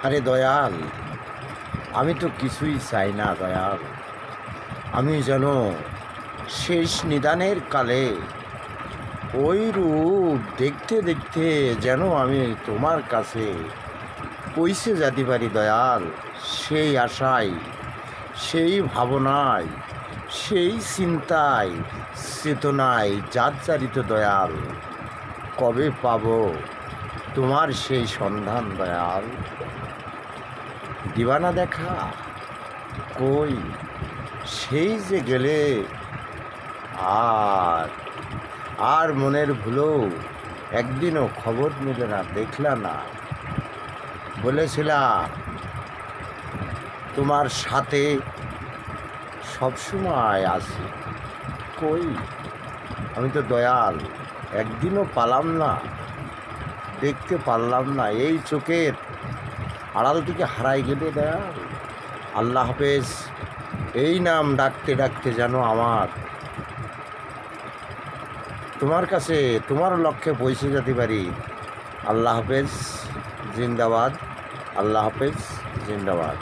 আরে দয়াল, আমি তো কিছুই চাই না দয়াল। আমি যেন শেষ নিদানের কালে ওই রূপ দেখতে দেখতে যেন আমি তোমার কাছে পৌঁছে যেতে পারি দয়াল। সেই আশায়, সেই ভাবনায়, সেই চিন্তায়, চেতনায় যাচ্চারিত দয়াল। কবে পাব তোমার সেই সন্ধান দয়াল? দিবানা দেখা কই, সেই যে গেলে আর আর মনের ভুলেও একদিনও খবর নিলে না, দেখলা না। বলেছিলা তোমার সাথে সবসময় আছি, কই আমি তো দয়াল একদিনও পালাম না, দেখতে পারলাম না। এই চোখের আড়াল থেকে হারাই গেলে দয়াল। আল্লাহ হাফেজ এই নাম ডাকতে ডাকতে যেন আমার তোমার কাছে, তোমার লক্ষ্যে পৌঁছে যেতে পারি। আল্লাহ হাফেজ, জিন্দাবাদ। আল্লাহ হাফেজ, জিন্দাবাদ।